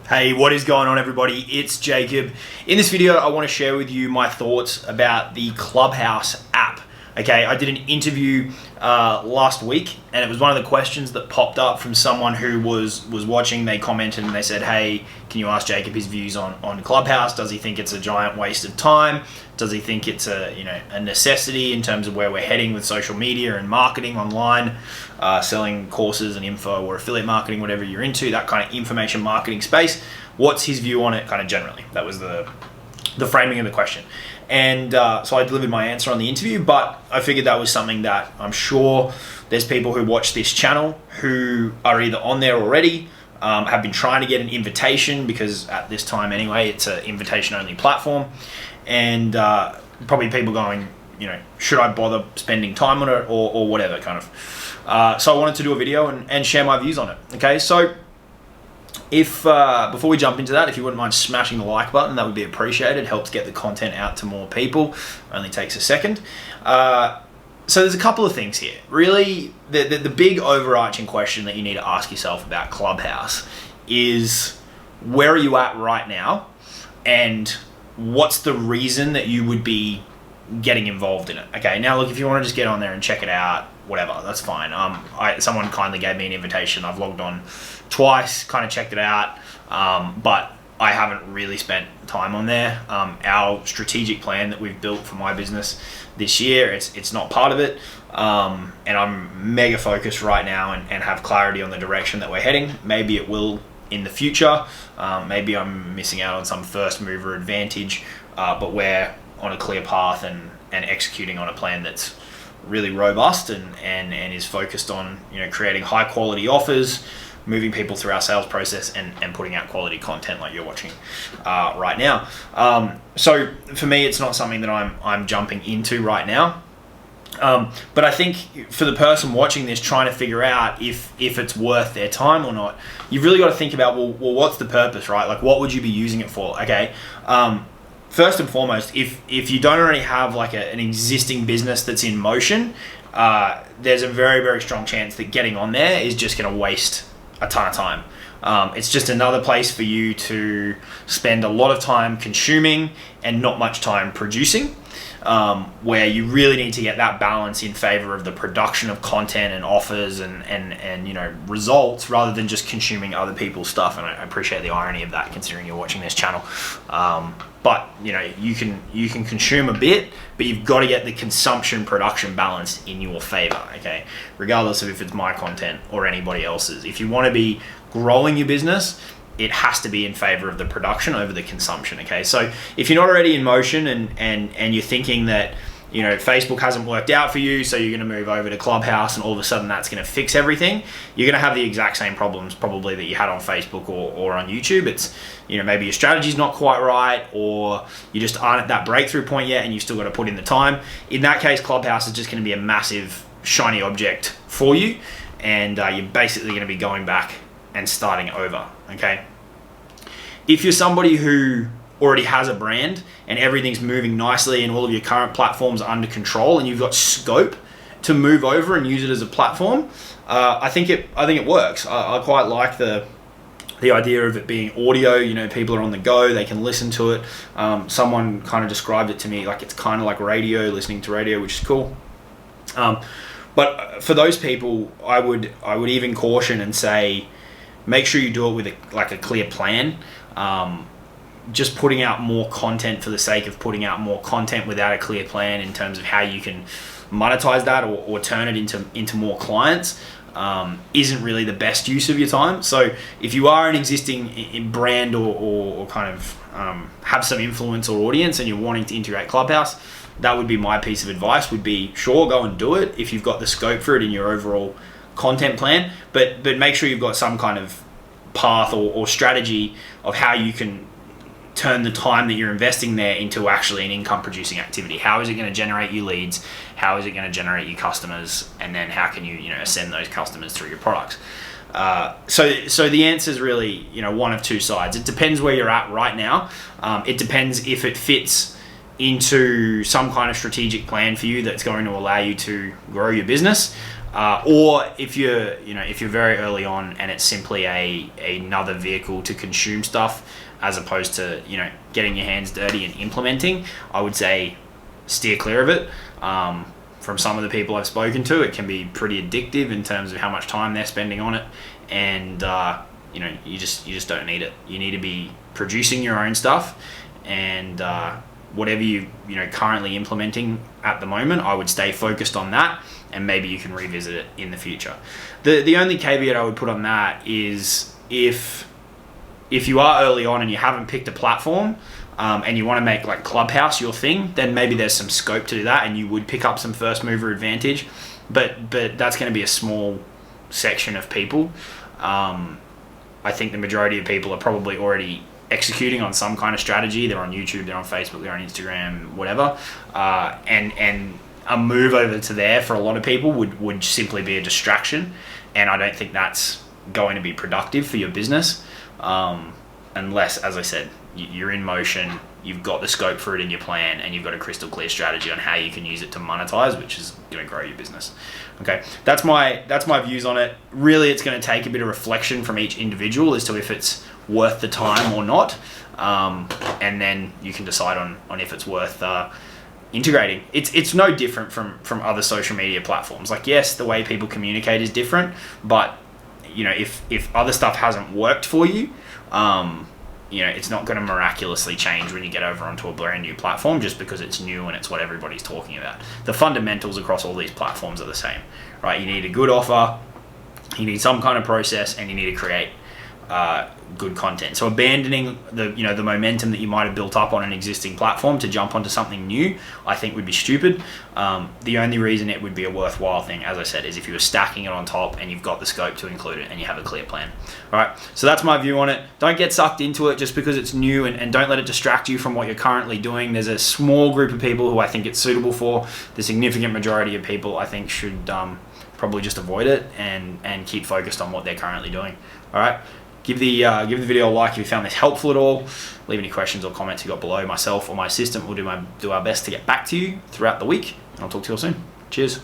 Hey, what is going on, everybody? It's Jacob. In this video, I want to share with you my thoughts about the Clubhouse app. Okay, I did an interview last week, and it was one of the questions that popped up from someone who was watching. They commented and they said, hey, can you ask Jacob his views on Clubhouse? Does he think it's a giant waste of time? Does he think it's a necessity in terms of where we're heading with social media and marketing online, selling courses and info or affiliate marketing, whatever you're into, that kind of information marketing space? What's his view on it kind of generally? That was the framing of the question. And so I delivered my answer on the interview, but I figured that was something that I'm sure there's people who watch this channel who are either on there already, have been trying to get an invitation, because at this time anyway, it's an invitation-only platform, and probably people going, should I bother spending time on it or whatever kind of. So I wanted to do a video and share my views on it. Okay, so if before we jump into that, if you wouldn't mind smashing the like button, that would be appreciated. It helps get the content out to more people. Only takes a second. So there's a couple of things here. Really, the big overarching question that you need to ask yourself about Clubhouse is, where are you at right now, and what's the reason that you would be getting involved in it? Okay, now look, if you want to just get on there and check it out, whatever, that's fine. Someone kindly gave me an invitation. I've logged on twice, kind of checked it out, but I haven't really spent time on there. Our strategic plan that we've built for my business this year, it's not part of it, and I'm mega focused right now and have clarity on the direction that we're heading. Maybe it will in the future. Maybe I'm missing out on some first mover advantage, but we're on a clear path and executing on a plan that's really robust and is focused on creating high quality offers, moving people through our sales process, and putting out quality content like you're watching right now. So for me, it's not something that I'm jumping into right now. But I think for the person watching this, trying to figure out if it's worth their time or not, you've really got to think about, well, what's the purpose, right? Like, what would you be using it for? Okay. First and foremost, if you don't already have like an existing business that's in motion, there's a very, very strong chance that getting on there is just going to waste a ton of time. It's just another place for you to spend a lot of time consuming and not much time producing, where you really need to get that balance in favor of the production of content and offers and results, rather than just consuming other people's stuff. And I appreciate the irony of that, considering you're watching this channel. But you can consume a bit, but you've got to get the consumption production balance in your favor, okay? Regardless of if it's my content or anybody else's. If you want to be growing your business, it has to be in favor of the production over the consumption, okay? So if you're not already in motion and you're thinking that Facebook hasn't worked out for you, so you're going to move over to Clubhouse and all of a sudden that's going to fix everything, you're going to have the exact same problems probably that you had on Facebook or on YouTube. It's maybe your strategy's not quite right, or you just aren't at that breakthrough point yet and you've still got to put in the time. In that case, Clubhouse is just going to be a massive shiny object for you, and you're basically going to be going back and starting over, okay? If you're somebody who already has a brand and everything's moving nicely and all of your current platforms are under control and you've got scope to move over and use it as a platform, I think it works. I quite like the idea of it being audio. People are on the go, they can listen to it. Someone kind of described it to me like it's kind of like radio, listening to radio, which is cool. But for those people, I would even caution and say, make sure you do it with a clear plan. Just putting out more content for the sake of putting out more content without a clear plan in terms of how you can monetize that or turn it into more clients isn't really the best use of your time. So if you are an existing brand or kind of have some influence or audience and you're wanting to integrate Clubhouse, that would be my piece of advice, would be, sure, go and do it if you've got the scope for it in your overall content plan, but make sure you've got some kind of path or strategy of how you can turn the time that you're investing there into actually an income producing activity. How is it going to generate you leads? How is it going to generate you customers? And then how can you send those customers through your products? So the answer is really one of two sides. It depends where you're at right now. It depends if it fits into some kind of strategic plan for you that's going to allow you to grow your business. Or if you're very early on and it's simply another vehicle to consume stuff as opposed to getting your hands dirty and implementing, I would say steer clear of it. From some of the people I've spoken to, it can be pretty addictive in terms of how much time they're spending on it, and you just don't need it. You need to be producing your own stuff, and whatever you currently implementing at the moment, I would stay focused on that, and maybe you can revisit it in the future. The only caveat I would put on that is if you are early on and you haven't picked a platform, and you want to make like Clubhouse your thing, then maybe there's some scope to do that, and you would pick up some first mover advantage, but that's going to be a small section of people. I think the majority of people are probably already executing on some kind of strategy. They're on YouTube, they're on Facebook, they're on Instagram, whatever, and a move over to there for a lot of people would simply be a distraction, and I don't think that's going to be productive for your business, unless, as I said, you're in motion, you've got the scope for it in your plan, and you've got a crystal clear strategy on how you can use it to monetize, which is going to grow your business. Okay, that's my views on it. Really, it's going to take a bit of reflection from each individual as to if it's worth the time or not, and then you can decide on if it's worth integrating. It's no different from other social media platforms. Like, yes, the way people communicate is different, but if other stuff hasn't worked for you, it's not going to miraculously change when you get over onto a brand new platform just because it's new and it's what everybody's talking about. The fundamentals across all these platforms are the same, right? You need a good offer, you need some kind of process, and you need to create good content. So abandoning the momentum that you might have built up on an existing platform to jump onto something new, I think would be stupid. The only reason it would be a worthwhile thing, as I said, is if you were stacking it on top and you've got the scope to include it and you have a clear plan. All right, so that's my view on it. Don't get sucked into it just because it's new, and don't let it distract you from what you're currently doing. There's a small group of people who I think it's suitable for. The significant majority of people I think should probably just avoid it and keep focused on what they're currently doing. All right. Give the video a like if you found this helpful at all. Leave any questions or comments you got below. Myself or my assistant will do our best to get back to you throughout the week, and I'll talk to you all soon. Cheers.